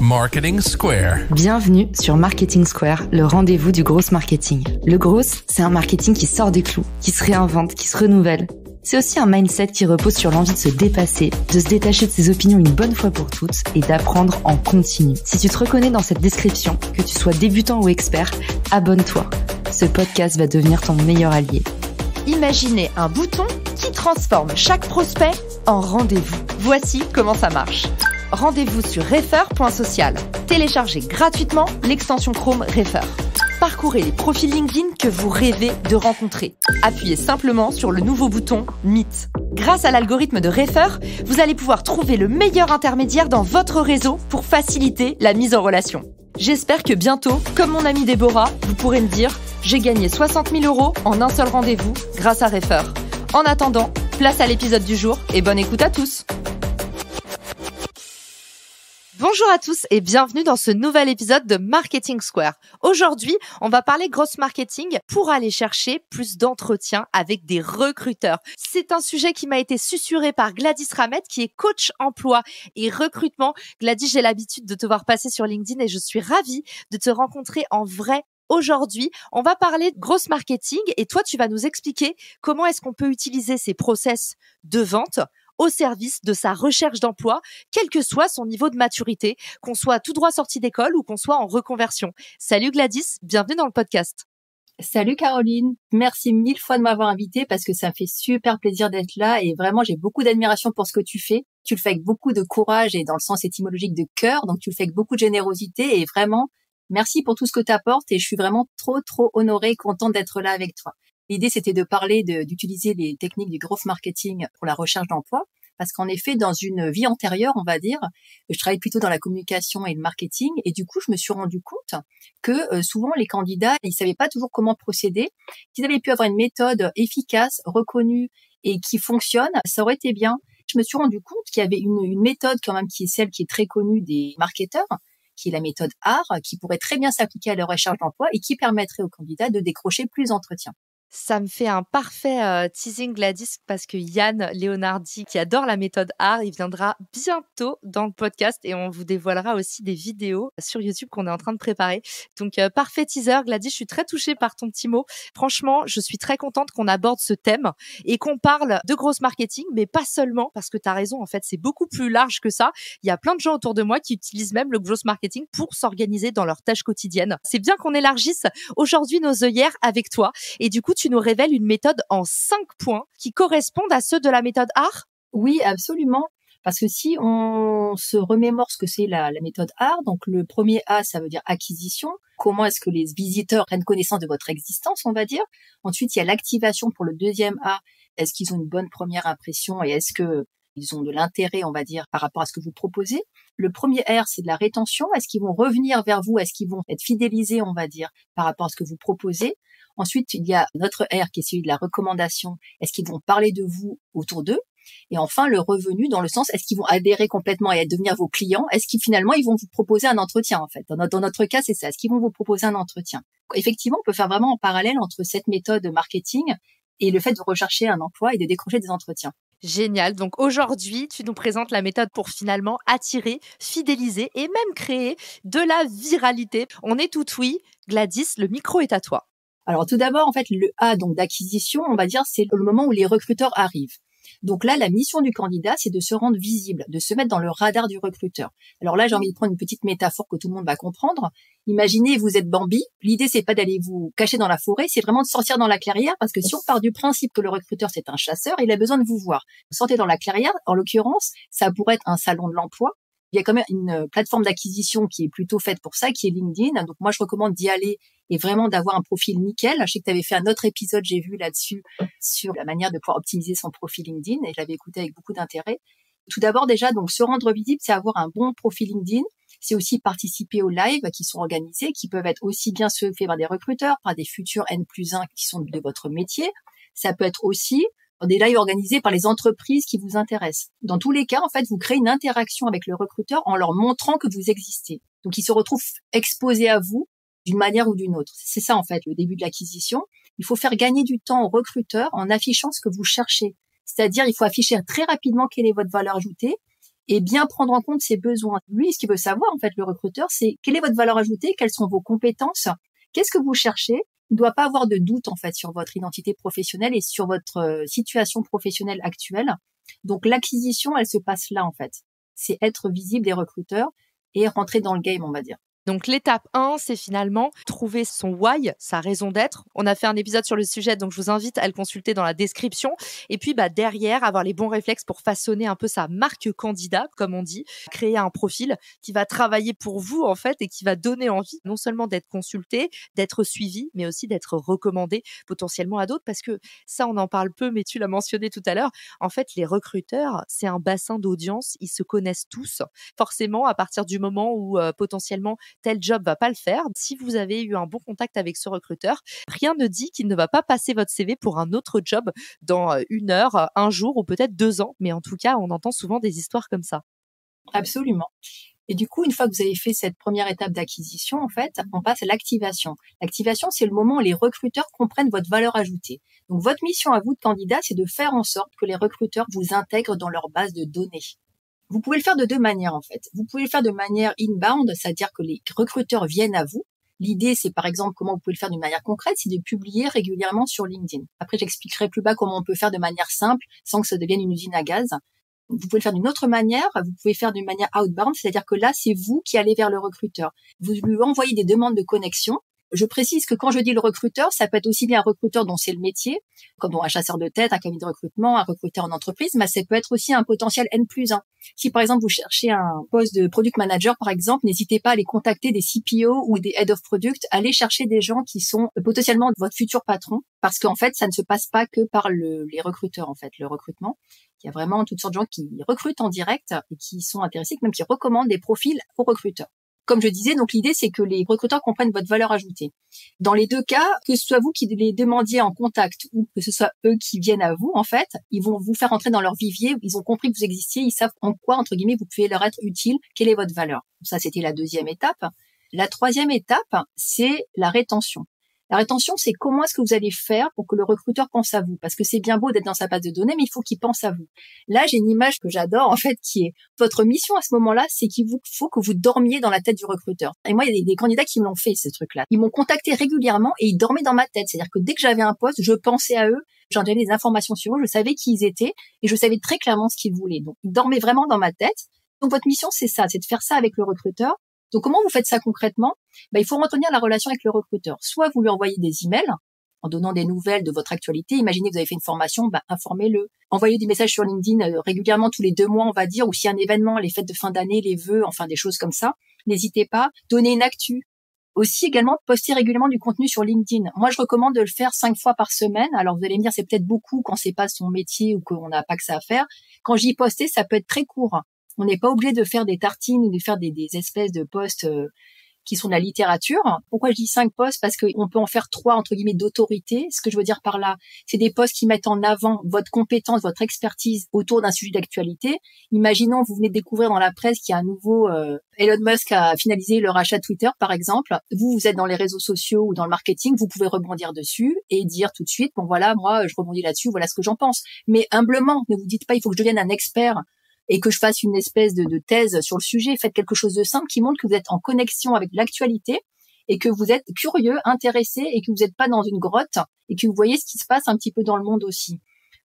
Marketing Square. Bienvenue sur Marketing Square, le rendez-vous du gros marketing. Le gros, c'est un marketing qui sort des clous, qui se réinvente, qui se renouvelle. C'est aussi un mindset qui repose sur l'envie de se dépasser, de se détacher de ses opinions une bonne fois pour toutes et d'apprendre en continu. Si tu te reconnais dans cette description, que tu sois débutant ou expert, abonne-toi. Ce podcast va devenir ton meilleur allié. Imaginez un bouton qui transforme chaque prospect en rendez-vous. Voici comment ça marche. Rendez-vous sur refer.social. Téléchargez gratuitement l'extension Chrome Refer. Parcourez les profils LinkedIn que vous rêvez de rencontrer. Appuyez simplement sur le nouveau bouton Meet. Grâce à l'algorithme de Refer, vous allez pouvoir trouver le meilleur intermédiaire dans votre réseau pour faciliter la mise en relation. J'espère que bientôt, comme mon amie Déborah, vous pourrez me dire « J'ai gagné 60 000 € en un seul rendez-vous grâce à Refer ». En attendant, place à l'épisode du jour et bonne écoute à tous. Bonjour à tous et bienvenue dans ce nouvel épisode de Marketing Square. Aujourd'hui, on va parler gross marketing pour aller chercher plus d'entretiens avec des recruteurs. C'est un sujet qui m'a été susurré par Gladys Ramet qui est coach emploi et recrutement. Gladys, j'ai l'habitude de te voir passer sur LinkedIn et je suis ravie de te rencontrer en vrai. Aujourd'hui, on va parler de gross marketing et toi, tu vas nous expliquer comment est-ce qu'on peut utiliser ces process de vente au service de sa recherche d'emploi, quel que soit son niveau de maturité, qu'on soit tout droit sorti d'école ou qu'on soit en reconversion. Salut Gladys, bienvenue dans le podcast. Salut Caroline, merci mille fois de m'avoir invitée parce que ça me fait super plaisir d'être là et vraiment j'ai beaucoup d'admiration pour ce que tu fais. Tu le fais avec beaucoup de courage et dans le sens étymologique de cœur, donc tu le fais avec beaucoup de générosité et vraiment merci pour tout ce que tu apportes et je suis vraiment trop honorée et contente d'être là avec toi. L'idée, c'était de parler d'utiliser les techniques du growth marketing pour la recherche d'emploi. Parce qu'en effet, dans une vie antérieure, on va dire, je travaillais plutôt dans la communication et le marketing. Et du coup, je me suis rendu compte que souvent, les candidats, ils savaient pas toujours comment procéder. S'ils avaient pu avoir une méthode efficace, reconnue et qui fonctionne, ça aurait été bien. Je me suis rendu compte qu'il y avait une méthode quand même qui est celle qui est très connue des marketeurs, qui est la méthode ART, qui pourrait très bien s'appliquer à leur recherche d'emploi et qui permettrait aux candidats de décrocher plus d'entretiens. Ça me fait un parfait teasing Gladys parce que Yann Leonardi, qui adore la méthode ART, il viendra bientôt dans le podcast et on vous dévoilera aussi des vidéos sur YouTube qu'on est en train de préparer. Donc, parfait teaser. Gladys, je suis très touchée par ton petit mot. Franchement, je suis très contente qu'on aborde ce thème et qu'on parle de gross marketing, mais pas seulement parce que tu as raison. En fait, c'est beaucoup plus large que ça. Il y a plein de gens autour de moi qui utilisent même le gross marketing pour s'organiser dans leurs tâches quotidiennes. C'est bien qu'on élargisse aujourd'hui nos œillères avec toi et du coup, tu nous révèles une méthode en 5 points qui correspondent à ceux de la méthode ART? Oui, absolument. Parce que si on se remémore ce que c'est la méthode ART, donc le premier A, ça veut dire acquisition. Comment est-ce que les visiteurs prennent connaissance de votre existence, on va dire. Ensuite, il y a l'activation pour le deuxième A. Est-ce qu'ils ont une bonne première impression et est-ce que ils ont de l'intérêt, on va dire, par rapport à ce que vous proposez. Le premier R, c'est de la rétention. Est-ce qu'ils vont revenir vers vous? Est-ce qu'ils vont être fidélisés, on va dire, par rapport à ce que vous proposez? Ensuite, il y a notre R qui est celui de la recommandation. Est-ce qu'ils vont parler de vous autour d'eux? Et enfin, le revenu dans le sens, est-ce qu'ils vont adhérer complètement et devenir vos clients? Est-ce qu'ils finalement, ils vont vous proposer un entretien, en fait? Dans notre cas, c'est ça. Est-ce qu'ils vont vous proposer un entretien? Effectivement, on peut faire vraiment un parallèle entre cette méthode marketing et le fait de rechercher un emploi et de décrocher des entretiens. Génial. Donc aujourd'hui, tu nous présentes la méthode pour finalement attirer, fidéliser et même créer de la viralité. On est tout oui. Gladys, le micro est à toi. Alors tout d'abord, en fait, le A donc d'acquisition, on va dire, c'est le moment où les recruteurs arrivent. Donc là, la mission du candidat, c'est de se rendre visible, de se mettre dans le radar du recruteur. Alors là, j'ai envie de prendre une petite métaphore que tout le monde va comprendre. Imaginez, vous êtes Bambi. L'idée, c'est pas d'aller vous cacher dans la forêt, c'est vraiment de sortir dans la clairière parce que si on part du principe que le recruteur, c'est un chasseur, il a besoin de vous voir. Vous sortez dans la clairière, en l'occurrence, ça pourrait être un salon de l'emploi. Il y a quand même une plateforme d'acquisition qui est plutôt faite pour ça, qui est LinkedIn. Donc moi, je recommande d'y aller et vraiment d'avoir un profil nickel. Je sais que tu avais fait un autre épisode, j'ai vu là-dessus, sur la manière de pouvoir optimiser son profil LinkedIn et je l'avais écouté avec beaucoup d'intérêt. Tout d'abord, déjà, donc se rendre visible, c'est avoir un bon profil LinkedIn. C'est aussi participer aux lives qui sont organisés, qui peuvent être aussi bien ceux faits par des recruteurs, par des futurs N+1 qui sont de votre métier. Ça peut être aussi des lives organisés par les entreprises qui vous intéressent. Dans tous les cas, en fait, vous créez une interaction avec le recruteur en leur montrant que vous existez. Donc, ils se retrouvent exposés à vous d'une manière ou d'une autre. C'est ça, en fait, le début de l'acquisition. Il faut faire gagner du temps au recruteur en affichant ce que vous cherchez. C'est-à-dire, il faut afficher très rapidement quelle est votre valeur ajoutée et bien prendre en compte ses besoins. Lui, ce qu'il veut savoir, en fait, le recruteur, c'est quelle est votre valeur ajoutée, quelles sont vos compétences, qu'est-ce que vous cherchez. Il ne doit pas avoir de doute, en fait, sur votre identité professionnelle et sur votre situation professionnelle actuelle. Donc, l'acquisition, elle se passe là, en fait. C'est être visible des recruteurs et rentrer dans le game, on va dire. Donc l'étape 1, c'est finalement trouver son why, sa raison d'être. On a fait un épisode sur le sujet, donc je vous invite à le consulter dans la description. Et puis derrière, avoir les bons réflexes pour façonner un peu sa marque candidat, comme on dit, créer un profil qui va travailler pour vous en fait et qui va donner envie non seulement d'être consulté, d'être suivi, mais aussi d'être recommandé potentiellement à d'autres. Parce que ça, on en parle peu, mais tu l'as mentionné tout à l'heure. En fait, les recruteurs, c'est un bassin d'audience, ils se connaissent tous. Forcément, à partir du moment où potentiellement tel job va pas le faire. Si vous avez eu un bon contact avec ce recruteur, rien ne dit qu'il ne va pas passer votre CV pour un autre job dans 1 heure, un jour ou peut-être 2 ans. Mais en tout cas, on entend souvent des histoires comme ça. Absolument. Et du coup, une fois que vous avez fait cette première étape d'acquisition, en fait, on passe à l'activation. L'activation, c'est le moment où les recruteurs comprennent votre valeur ajoutée. Donc, votre mission à vous de candidat, c'est de faire en sorte que les recruteurs vous intègrent dans leur base de données. Vous pouvez le faire de 2 manières, en fait. Vous pouvez le faire de manière inbound, c'est-à-dire que les recruteurs viennent à vous. L'idée, c'est par exemple comment vous pouvez le faire d'une manière concrète, c'est de publier régulièrement sur LinkedIn. Après, j'expliquerai plus bas comment on peut faire de manière simple, sans que ça devienne une usine à gaz. Vous pouvez le faire d'une autre manière, vous pouvez faire d'une manière outbound, c'est-à-dire que là, c'est vous qui allez vers le recruteur. Vous lui envoyez des demandes de connexion. Je précise que quand je dis le recruteur, ça peut être aussi bien un recruteur dont c'est le métier, comme un chasseur de tête, un cabinet de recrutement, un recruteur en entreprise, mais ça peut être aussi un potentiel N+1. Si par exemple vous cherchez un poste de product manager, par exemple, n'hésitez pas à aller contacter des CPO ou des head of product, allez chercher des gens qui sont potentiellement votre futur patron, parce qu'en fait, ça ne se passe pas que par les recruteurs, en fait, le recrutement. Il y a vraiment toutes sortes de gens qui recrutent en direct et qui sont intéressés, même qui recommandent des profils aux recruteurs. Comme je disais, donc l'idée, c'est que les recruteurs comprennent votre valeur ajoutée. Dans les 2 cas, que ce soit vous qui les demandiez en contact ou que ce soit eux qui viennent à vous, en fait, ils vont vous faire entrer dans leur vivier, ils ont compris que vous existiez, ils savent en quoi, entre guillemets, vous pouvez leur être utile, quelle est votre valeur. Ça, c'était la 2e étape. La 3e étape, c'est la rétention. La rétention, c'est comment est-ce que vous allez faire pour que le recruteur pense à vous. Parce que c'est bien beau d'être dans sa base de données, mais il faut qu'il pense à vous. Là, j'ai une image que j'adore, en fait, qui est votre mission à ce moment-là, c'est qu'il faut que vous dormiez dans la tête du recruteur. Et moi, il y a des candidats qui me l'ont fait, ce truc-là. Ils m'ont contacté régulièrement et ils dormaient dans ma tête. C'est-à-dire que dès que j'avais un poste, je pensais à eux, j'en donnais des informations sur eux, je savais qui ils étaient et je savais très clairement ce qu'ils voulaient. Donc, ils dormaient vraiment dans ma tête. Donc, votre mission, c'est ça, c'est de faire ça avec le recruteur. Donc, comment vous faites ça concrètement? Il faut entretenir la relation avec le recruteur. Soit vous lui envoyez des emails en donnant des nouvelles de votre actualité. Imaginez que vous avez fait une formation, informez-le. Envoyez des messages sur LinkedIn régulièrement tous les 2 mois, on va dire, ou s'il y a un événement, les fêtes de fin d'année, les vœux, enfin des choses comme ça. N'hésitez pas. Donnez une actu. Aussi également, poster régulièrement du contenu sur LinkedIn. Moi, je recommande de le faire 5 fois par semaine. Alors, vous allez me dire, c'est peut-être beaucoup quand c'est pas son métier ou qu'on n'a pas que ça à faire. Quand je dis poster, ça peut être très court. On n'est pas obligé de faire des tartines ou de faire des espèces de posts qui sont de la littérature. Pourquoi je dis 5 posts? Parce qu'on peut en faire 3, entre guillemets, d'autorité. Ce que je veux dire par là, c'est des posts qui mettent en avant votre compétence, votre expertise autour d'un sujet d'actualité. Imaginons, vous venez de découvrir dans la presse qu'il y a un nouveau Elon Musk a finalisé le rachat de Twitter, par exemple. Vous êtes dans les réseaux sociaux ou dans le marketing, vous pouvez rebondir dessus et dire tout de suite, bon voilà, moi, je rebondis là-dessus, voilà ce que j'en pense. Mais humblement, ne vous dites pas, il faut que je devienne un expert et que je fasse une espèce de thèse sur le sujet. Faites quelque chose de simple qui montre que vous êtes en connexion avec l'actualité et que vous êtes curieux, intéressé et que vous n'êtes pas dans une grotte et que vous voyez ce qui se passe un petit peu dans le monde aussi.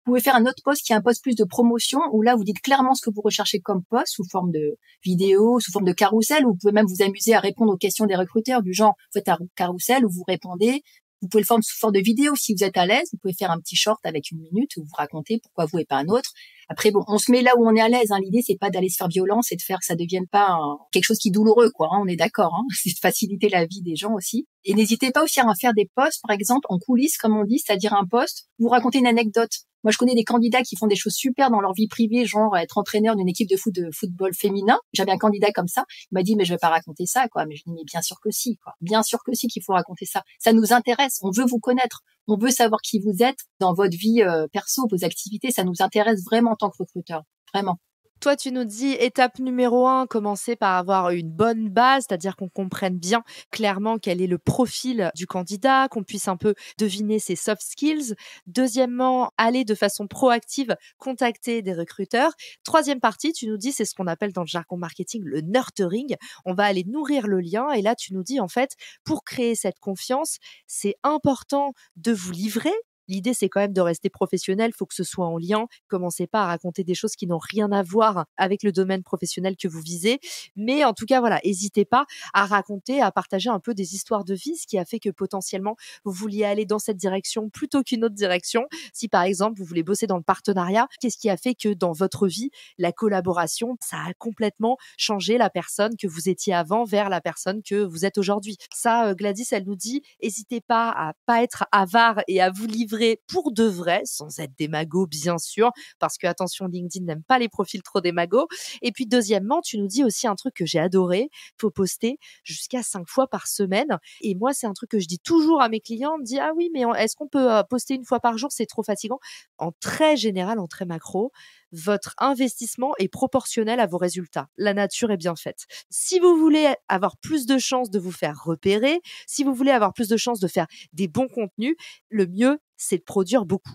Vous pouvez faire un autre post qui est un post plus de promotion où là, vous dites clairement ce que vous recherchez comme post sous forme de vidéo, sous forme de carrousel, ou vous pouvez même vous amuser à répondre aux questions des recruteurs du genre, vous faites un carrousel où vous répondez. Vous pouvez le faire sous forme de vidéo si vous êtes à l'aise. Vous pouvez faire un petit short avec 1 minute où vous racontez pourquoi vous et pas un autre. Après, bon, on se met là où on est à l'aise. L'idée, c'est pas d'aller se faire violence et de faire que ça devienne pas quelque chose qui est douloureux, quoi. On est d'accord. C'est de faciliter la vie des gens aussi. Et n'hésitez pas aussi à faire des posts, par exemple, en coulisses, comme on dit, c'est-à-dire un post, vous racontez une anecdote. Moi, je connais des candidats qui font des choses super dans leur vie privée, genre être entraîneur d'une équipe de football féminin. J'avais un candidat comme ça. Il m'a dit, mais je vais pas raconter ça, quoi. Mais je dis, mais bien sûr que si, quoi. Bien sûr que si qu'il faut raconter ça. Ça nous intéresse. On veut vous connaître. On veut savoir qui vous êtes dans votre vie perso, vos activités. Ça nous intéresse vraiment en tant que recruteur. Vraiment. Toi, tu nous dis étape numéro 1, commencer par avoir une bonne base, c'est-à-dire qu'on comprenne bien clairement quel est le profil du candidat, qu'on puisse un peu deviner ses soft skills. Deuxièmement, aller de façon proactive, contacter des recruteurs. Troisième partie, tu nous dis, c'est ce qu'on appelle dans le jargon marketing le nurturing. On va aller nourrir le lien et là, tu nous dis en fait, pour créer cette confiance, c'est important de vous livrer. L'idée, c'est quand même de rester professionnel. Il faut que ce soit en lien. Commencez pas à raconter des choses qui n'ont rien à voir avec le domaine professionnel que vous visez. Mais en tout cas, voilà, n'hésitez pas à raconter, à partager un peu des histoires de vie, ce qui a fait que potentiellement, vous vouliez aller dans cette direction plutôt qu'une autre direction. Si par exemple, vous voulez bosser dans le partenariat, qu'est-ce qui a fait que dans votre vie, la collaboration, ça a complètement changé la personne que vous étiez avant vers la personne que vous êtes aujourd'hui. Ça, Gladys, elle nous dit, n'hésitez pas être avare et à vous livrer pour de vrai, sans être des magots, bien sûr, parce que attention, LinkedIn n'aime pas les profils trop des magots. Et puis deuxièmement, tu nous dis aussi un truc que j'ai adoré, faut poster jusqu'à 5 fois par semaine. Et moi, c'est un truc que je dis toujours à mes clients, on me dit, ah oui, mais est-ce qu'on peut poster une fois par jour, c'est trop fatigant. En très général, en très macro, votre investissement est proportionnel à vos résultats. La nature est bien faite. Si vous voulez avoir plus de chances de vous faire repérer, si vous voulez avoir plus de chances de faire des bons contenus, le mieux, c'est de produire beaucoup.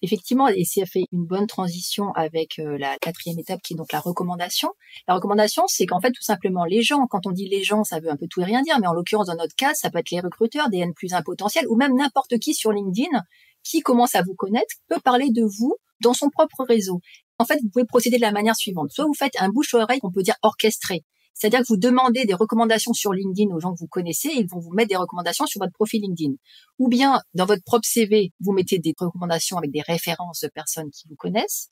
Effectivement, et ça fait une bonne transition avec la quatrième étape qui est donc la recommandation. La recommandation, c'est qu'en fait, tout simplement, les gens, quand on dit les gens, ça veut un peu tout et rien dire, mais en l'occurrence, dans notre cas, ça peut être les recruteurs, des N+1 potentiels, ou même n'importe qui sur LinkedIn qui commence à vous connaître, peut parler de vous dans son propre réseau. En fait, vous pouvez procéder de la manière suivante. Soit vous faites un bouche-oreille, on peut dire orchestré. C'est-à-dire que vous demandez des recommandations sur LinkedIn aux gens que vous connaissez et ils vont vous mettre des recommandations sur votre profil LinkedIn. Ou bien, dans votre propre CV, vous mettez des recommandations avec des références de personnes qui vous connaissent.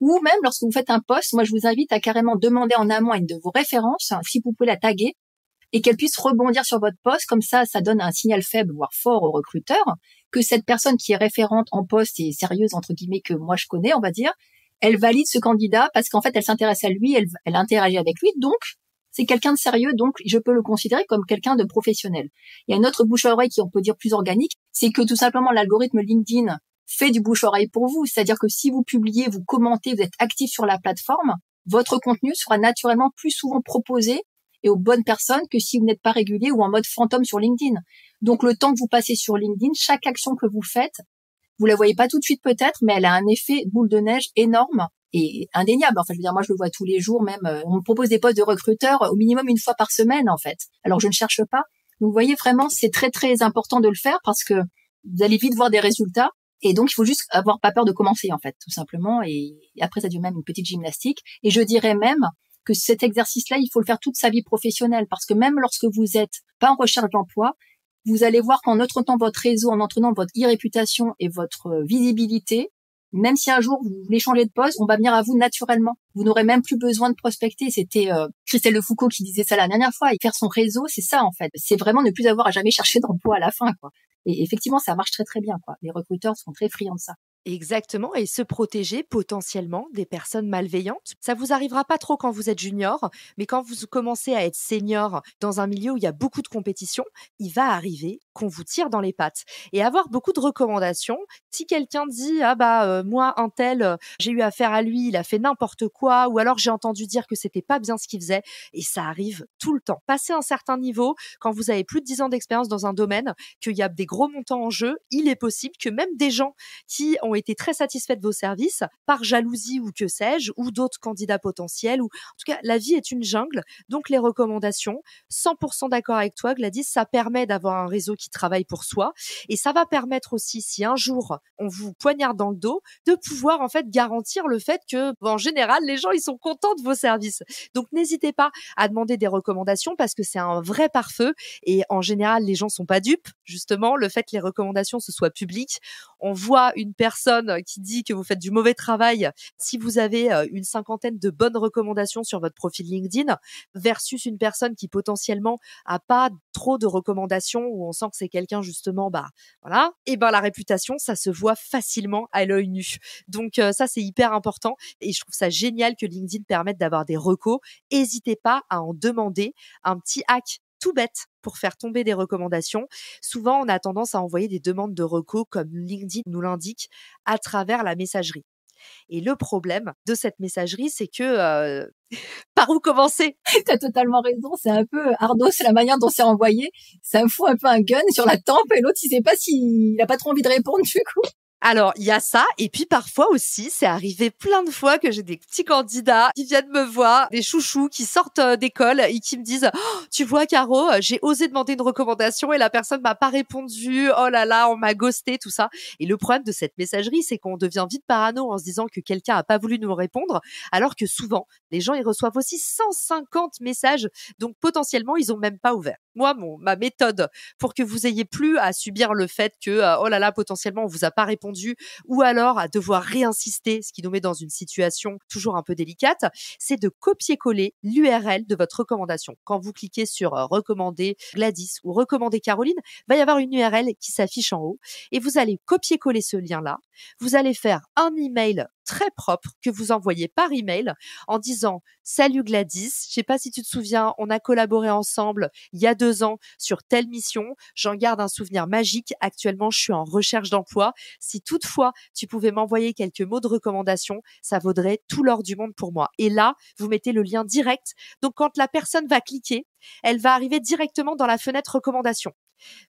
Ou même, lorsque vous faites un post, moi, je vous invite à carrément demander en amont à une de vos références, si vous pouvez la taguer, et qu'elle puisse rebondir sur votre post. Comme ça donne un signal faible, voire fort au recruteur, que cette personne qui est référente en poste et sérieuse, entre guillemets, que moi je connais, on va dire, elle valide ce candidat parce qu'en fait, elle s'intéresse à lui, elle interagit avec lui, donc c'est quelqu'un de sérieux, donc je peux le considérer comme quelqu'un de professionnel. Il y a une autre bouche-à-oreille qui on peut dire plus organique, c'est que tout simplement l'algorithme LinkedIn fait du bouche-oreille pour vous, c'est-à-dire que si vous publiez, vous commentez, vous êtes actif sur la plateforme, votre contenu sera naturellement plus souvent proposé et aux bonnes personnes que si vous n'êtes pas régulier ou en mode fantôme sur LinkedIn. Donc le temps que vous passez sur LinkedIn, chaque action que vous faites, vous la voyez pas tout de suite peut-être, mais elle a un effet boule de neige énorme et indéniable. Enfin, je veux dire, moi, je le vois tous les jours, même, on me propose des postes de recruteur au minimum une fois par semaine, en fait. Alors, je ne cherche pas. Donc, vous voyez, vraiment, c'est très, très important de le faire parce que vous allez vite voir des résultats. Et donc, il faut juste avoir pas peur de commencer, en fait, tout simplement. Et après, ça devient même une petite gymnastique. Et je dirais même que cet exercice-là, il faut le faire toute sa vie professionnelle parce que même lorsque vous êtes pas en recherche d'emploi, vous allez voir qu'en entretenant votre réseau, en entretenant votre e-réputation et votre visibilité, même si un jour vous voulez changer de poste, on va venir à vous naturellement. Vous n'aurez même plus besoin de prospecter. C'était Christelle Lefoucault qui disait ça la dernière fois. Et faire son réseau, c'est ça en fait. C'est vraiment ne plus avoir à jamais chercher d'emploi à la fin, quoi. Et effectivement, ça marche très très bien, quoi. Les recruteurs sont très friands de ça. Exactement, et se protéger potentiellement des personnes malveillantes. Ça vous arrivera pas trop quand vous êtes junior, mais quand vous commencez à être senior dans un milieu où il y a beaucoup de compétition, il va arriver qu'on vous tire dans les pattes. Et avoir beaucoup de recommandations, si quelqu'un dit moi un tel, j'ai eu affaire à lui, il a fait n'importe quoi, ou alors j'ai entendu dire que c'était pas bien ce qu'il faisait, et ça arrive tout le temps. Passez un certain niveau, quand vous avez plus de 10 ans d'expérience dans un domaine, qu'il y a des gros montants en jeu, il est possible que même des gens qui ont été très satisfaits de vos services, par jalousie ou que sais-je, ou d'autres candidats potentiels, ou en tout cas, la vie est une jungle, donc les recommandations, 100% d'accord avec toi Gladys, ça permet d'avoir un réseau qui travaille pour soi, et ça va permettre aussi, si un jour on vous poignarde dans le dos, de pouvoir en fait garantir le fait que, en général, les gens ils sont contents de vos services. Donc n'hésitez pas à demander des recommandations parce que c'est un vrai pare-feu, et en général, les gens sont pas dupes, justement, le fait que les recommandations se soient publiques. On voit une personne qui dit que vous faites du mauvais travail si vous avez une cinquantaine de bonnes recommandations sur votre profil LinkedIn versus une personne qui potentiellement a pas trop de recommandations, où on sent que c'est quelqu'un justement, voilà. Et la réputation, ça se voit facilement à l'œil nu. Donc ça, c'est hyper important et je trouve ça génial que LinkedIn permette d'avoir des recos. N'hésitez pas à en demander un petit hack tout bête pour faire tomber des recommandations. Souvent, on a tendance à envoyer des demandes de recos, comme LinkedIn nous l'indique, à travers la messagerie. Et le problème de cette messagerie, c'est que par où commencer? T'as totalement raison. C'est un peu Ardos, la manière dont c'est envoyé. Ça me fout un peu un gun sur la tempe et l'autre, il sait pas s'il a pas trop envie de répondre du coup. Alors, il y a ça. Et puis, parfois aussi, c'est arrivé plein de fois que j'ai des petits candidats qui viennent me voir, des chouchous qui sortent d'école et qui me disent oh, tu vois, Caro, j'ai osé demander une recommandation et la personne m'a pas répondu. Oh là là, on m'a ghosté, tout ça. Et le problème de cette messagerie, c'est qu'on devient vite parano en se disant que quelqu'un a pas voulu nous répondre, alors que souvent, les gens, ils reçoivent aussi 150 messages. Donc, potentiellement, ils ont même pas ouvert. Moi, ma méthode pour que vous ayez plus à subir le fait que, oh là là, potentiellement, on vous a pas répondu, ou alors à devoir réinsister, ce qui nous met dans une situation toujours un peu délicate, c'est de copier-coller l'URL de votre recommandation. Quand vous cliquez sur recommander Gladys ou recommander Caroline, il va y avoir une URL qui s'affiche en haut et vous allez copier-coller ce lien-là. Vous allez faire un email très propre que vous envoyez par email en disant « Salut Gladys, je sais pas si tu te souviens, on a collaboré ensemble il y a 2 ans sur telle mission. J'en garde un souvenir magique. Actuellement, je suis en recherche d'emploi. Si toutefois, tu pouvais m'envoyer quelques mots de recommandation, ça vaudrait tout l'or du monde pour moi. » Et là, vous mettez le lien direct. Donc, quand la personne va cliquer, elle va arriver directement dans la fenêtre recommandation.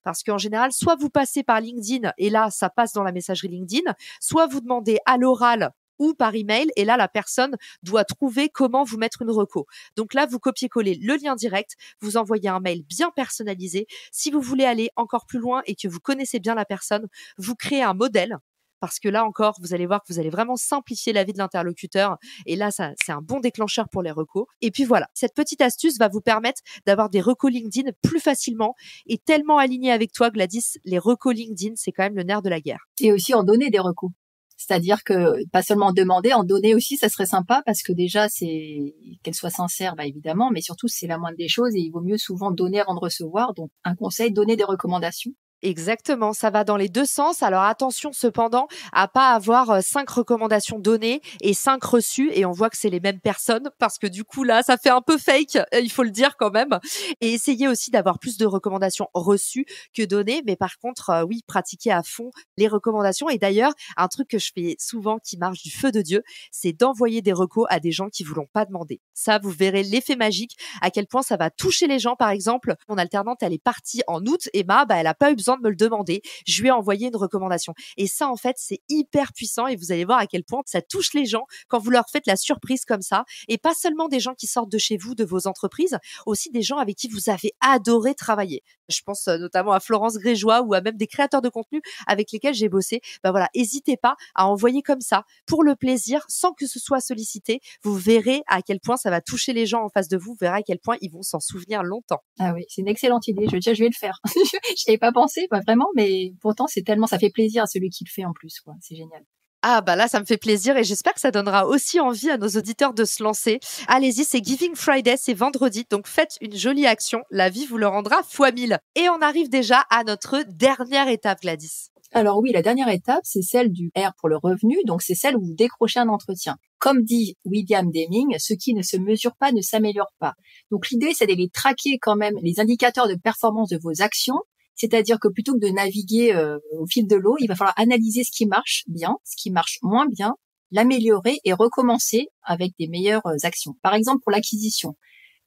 Parce qu'en général, soit vous passez par LinkedIn et là, ça passe dans la messagerie LinkedIn, soit vous demandez à l'oral ou par email et là, la personne doit trouver comment vous mettre une reco. Donc là, vous copiez-collez le lien direct, vous envoyez un mail bien personnalisé. Si vous voulez aller encore plus loin et que vous connaissez bien la personne, vous créez un modèle. Parce que là encore, vous allez voir que vous allez vraiment simplifier la vie de l'interlocuteur. Et là, ça, c'est un bon déclencheur pour les recos. Et puis voilà, cette petite astuce va vous permettre d'avoir des recos LinkedIn plus facilement et tellement alignés avec toi, Gladys. Les recos LinkedIn, c'est quand même le nerf de la guerre. Et aussi en donner des recos. C'est-à-dire que pas seulement en demander, en donner aussi, ça serait sympa parce que déjà, c'est qu'elle soit sincère, bah évidemment, mais surtout, c'est la moindre des choses et il vaut mieux souvent donner avant de recevoir. Donc, un conseil, donner des recommandations. Exactement, ça va dans les deux sens. Alors attention cependant à pas avoir 5 recommandations données et 5 reçues et on voit que c'est les mêmes personnes parce que du coup là ça fait un peu fake, il faut le dire quand même. Et essayez aussi d'avoir plus de recommandations reçues que données, mais par contre oui, pratiquez à fond les recommandations. Et d'ailleurs, un truc que je fais souvent qui marche du feu de Dieu, c'est d'envoyer des recos à des gens qui vous l'ont pas demandé. Ça, vous verrez l'effet magique, à quel point ça va toucher les gens. Par exemple, mon alternante, elle est partie en août, Emma, elle a pas eu besoin de me le demander, je lui ai envoyé une recommandation. Et ça, en fait, c'est hyper puissant et vous allez voir à quel point ça touche les gens quand vous leur faites la surprise comme ça. Et pas seulement des gens qui sortent de chez vous, de vos entreprises, aussi des gens avec qui vous avez adoré travailler. Je pense notamment à Florence Grégeois ou à même des créateurs de contenu avec lesquels j'ai bossé. Ben voilà, n'hésitez pas à envoyer comme ça, pour le plaisir, sans que ce soit sollicité. Vous verrez à quel point ça va toucher les gens en face de vous. Vous verrez à quel point ils vont s'en souvenir longtemps. Ah oui, c'est une excellente idée. Je vais le faire. Je n'avais pas pensé, pas vraiment, mais pourtant c'est tellement, ça fait plaisir à celui qui le fait en plus, quoi. C'est génial. Ah bah là, ça me fait plaisir et j'espère que ça donnera aussi envie à nos auditeurs de se lancer. Allez-y, c'est Giving Friday, c'est vendredi, donc faites une jolie action. La vie vous le rendra fois 1000. Et on arrive déjà à notre dernière étape, Gladys. Alors oui, la dernière étape, c'est celle du R pour le revenu, donc c'est celle où vous décrochez un entretien. Comme dit William Deming, ce qui ne se mesure pas ne s'améliore pas. Donc l'idée, c'est d'aller traquer quand même les indicateurs de performance de vos actions. C'est-à-dire que plutôt que de naviguer au fil de l'eau, il va falloir analyser ce qui marche bien, ce qui marche moins bien, l'améliorer et recommencer avec des meilleures actions. Par exemple, pour l'acquisition,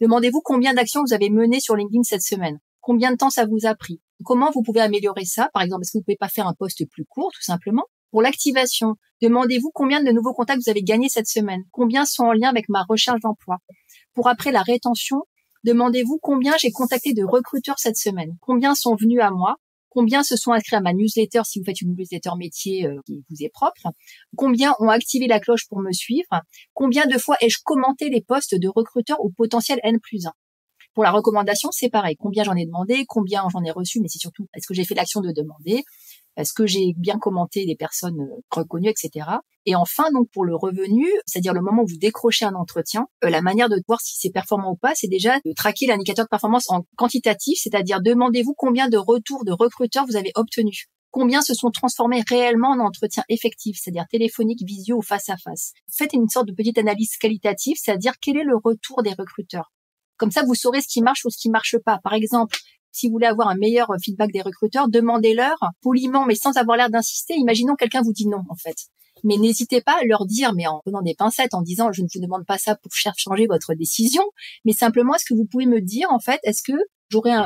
demandez-vous combien d'actions vous avez menées sur LinkedIn cette semaine. Combien de temps ça vous a pris? Comment vous pouvez améliorer ça? Par exemple, est-ce que vous pouvez pas faire un post plus court, tout simplement? Pour l'activation, demandez-vous combien de nouveaux contacts vous avez gagnés cette semaine. Combien sont en lien avec ma recherche d'emploi? Pour après la rétention, demandez-vous combien j'ai contacté de recruteurs cette semaine. Combien sont venus à moi? Combien se sont inscrits à ma newsletter si vous faites une newsletter métier qui vous est propre? Combien ont activé la cloche pour me suivre? Combien de fois ai-je commenté les posts de recruteurs ou potentiels N+1? Pour la recommandation, c'est pareil. Combien j'en ai demandé, combien j'en ai reçu, mais c'est surtout est-ce que j'ai fait l'action de demander, est-ce que j'ai bien commenté des personnes reconnues, etc. Et enfin, donc pour le revenu, c'est-à-dire le moment où vous décrochez un entretien, la manière de voir si c'est performant ou pas, c'est déjà de traquer l'indicateur de performance en quantitatif, c'est-à-dire demandez-vous combien de retours de recruteurs vous avez obtenus. Combien se sont transformés réellement en entretien effectif, c'est-à-dire téléphonique, visio ou face à face. Faites une sorte de petite analyse qualitative, c'est-à-dire quel est le retour des recruteurs. Comme ça, vous saurez ce qui marche ou ce qui marche pas. Par exemple, si vous voulez avoir un meilleur feedback des recruteurs, demandez-leur poliment, mais sans avoir l'air d'insister. Imaginons quelqu'un vous dit non, en fait. Mais n'hésitez pas à leur dire, mais en prenant des pincettes, en disant, je ne vous demande pas ça pour changer votre décision, mais simplement, est-ce que vous pouvez me dire, en fait, est-ce que j'aurais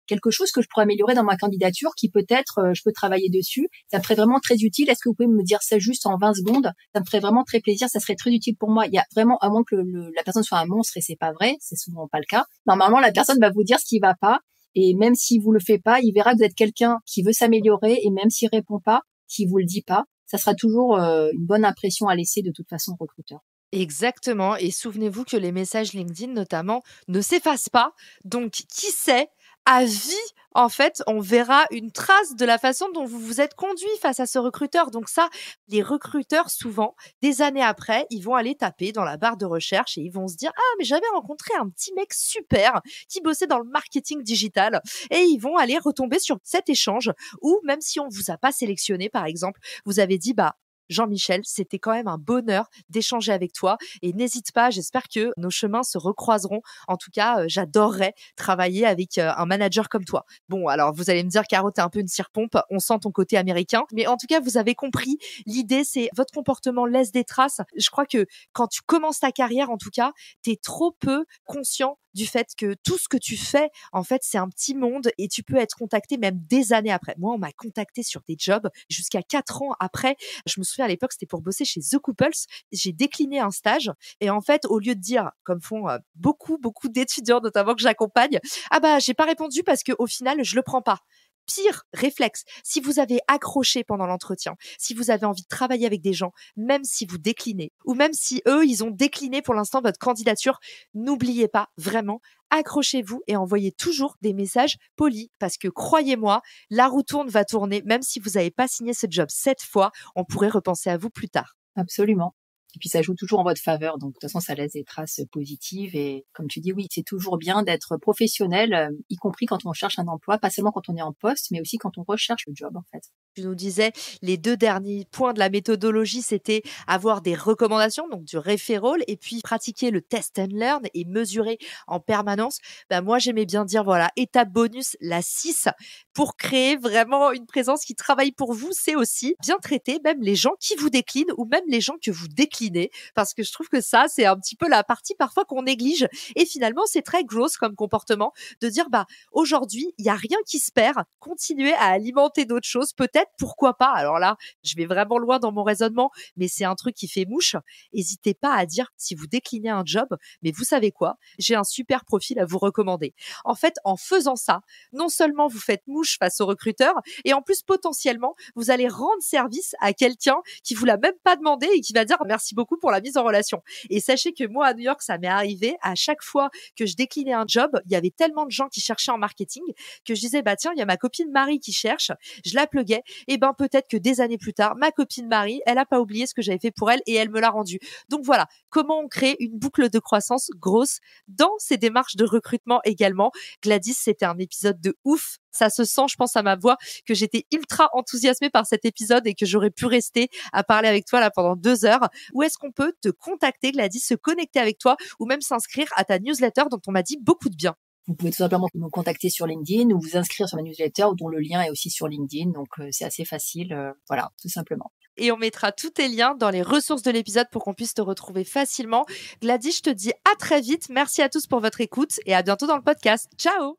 quelque chose que je pourrais améliorer dans ma candidature qui peut-être, je peux travailler dessus. Ça me ferait vraiment très utile. Est-ce que vous pouvez me dire ça juste en 20 secondes? Ça me ferait vraiment très plaisir. Ça serait très utile pour moi. Il y a vraiment, à moins que la personne soit un monstre, et c'est pas vrai, c'est souvent pas le cas. Normalement, la personne va vous dire ce qui va pas. Et même s'il vous le fait pas, il verra que vous êtes quelqu'un qui veut s'améliorer. Et même s'il répond pas, s'il vous le dit pas, ça sera toujours une bonne impression à laisser de toute façon au recruteur. Exactement. Et souvenez-vous que les messages LinkedIn, notamment, ne s'effacent pas. Donc, qui sait, à vie, en fait, on verra une trace de la façon dont vous vous êtes conduit face à ce recruteur. Donc ça, les recruteurs, souvent, des années après, ils vont aller taper dans la barre de recherche et ils vont se dire « Ah, mais j'avais rencontré un petit mec super qui bossait dans le marketing digital. » Et ils vont aller retomber sur cet échange où, même si on vous a pas sélectionné, par exemple, vous avez dit « Bah, Jean-Michel, c'était quand même un bonheur d'échanger avec toi et n'hésite pas, j'espère que nos chemins se recroiseront. En tout cas, j'adorerais travailler avec un manager comme toi. » Bon, alors vous allez me dire, Caro, t'es un peu une cire-pompe, on sent ton côté américain, mais en tout cas, vous avez compris, l'idée, c'est votre comportement laisse des traces. Je crois que quand tu commences ta carrière, en tout cas, t'es trop peu conscient du fait que tout ce que tu fais, en fait, c'est un petit monde et tu peux être contacté même des années après. Moi, on m'a contacté sur des jobs jusqu'à 4 ans après. Je me souviens à l'époque, c'était pour bosser chez The Couples. J'ai décliné un stage et en fait, au lieu de dire, comme font beaucoup d'étudiants, notamment que j'accompagne, ah bah, j'ai pas répondu parce que au final, je le prends pas. Pire réflexe, si vous avez accroché pendant l'entretien, si vous avez envie de travailler avec des gens, même si vous déclinez, ou même si eux, ils ont décliné pour l'instant votre candidature, n'oubliez pas, vraiment, accrochez-vous et envoyez toujours des messages polis. Parce que croyez-moi, la roue va tourner, même si vous n'avez pas signé ce job 7 fois, on pourrait repenser à vous plus tard. Absolument. Et puis ça joue toujours en votre faveur, donc de toute façon ça laisse des traces positives et comme tu dis, oui, c'est toujours bien d'être professionnel, y compris quand on cherche un emploi, pas seulement quand on est en poste, mais aussi quand on recherche le job en fait. Tu nous disais, les 2 derniers points de la méthodologie, c'était avoir des recommandations, donc du referral, et puis pratiquer le test and learn et mesurer en permanence. Ben moi, j'aimais bien dire, voilà, étape bonus, la 6, pour créer vraiment une présence qui travaille pour vous, c'est aussi bien traiter même les gens qui vous déclinent ou même les gens que vous déclinez, parce que je trouve que ça, c'est un petit peu la partie parfois qu'on néglige. Et finalement, c'est très gross comme comportement de dire, bah, aujourd'hui, il n'y a rien qui se perd, continuez à alimenter d'autres choses, peut-être, pourquoi pas. Alors là, je vais vraiment loin dans mon raisonnement, mais c'est un truc qui fait mouche. N'hésitez pas à dire si vous déclinez un job, mais vous savez quoi? J'ai un super profil à vous recommander. En fait, en faisant ça, non seulement vous faites mouche face au recruteur, et en plus, potentiellement, vous allez rendre service à quelqu'un qui vous l'a même pas demandé et qui va dire merci beaucoup pour la mise en relation. Et sachez que moi, à New York, ça m'est arrivé à chaque fois que je déclinais un job, il y avait tellement de gens qui cherchaient en marketing que je disais, bah tiens, il y a ma copine Marie qui cherche, je la pluguais. Et ben peut-être que des années plus tard, ma copine Marie, elle a pas oublié ce que j'avais fait pour elle et elle me l'a rendu. Donc voilà, comment on crée une boucle de croissance grosse dans ces démarches de recrutement également. Gladys, c'était un épisode de ouf. Ça se sent, je pense à ma voix, que j'étais ultra enthousiasmée par cet épisode et que j'aurais pu rester à parler avec toi là pendant 2 heures. Où est-ce qu'on peut te contacter, Gladys, se connecter avec toi ou même s'inscrire à ta newsletter dont on m'a dit beaucoup de bien? Vous pouvez tout simplement me contacter sur LinkedIn ou vous inscrire sur ma newsletter dont le lien est aussi sur LinkedIn. Donc, c'est assez facile. Voilà, tout simplement. Et on mettra tous tes liens dans les ressources de l'épisode pour qu'on puisse te retrouver facilement. Gladys, je te dis à très vite. Merci à tous pour votre écoute et à bientôt dans le podcast. Ciao!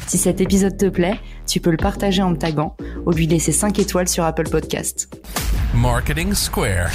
Si cet épisode te plaît, tu peux le partager en me taguant ou lui laisser 5 étoiles sur Apple Podcast. Marketing Square.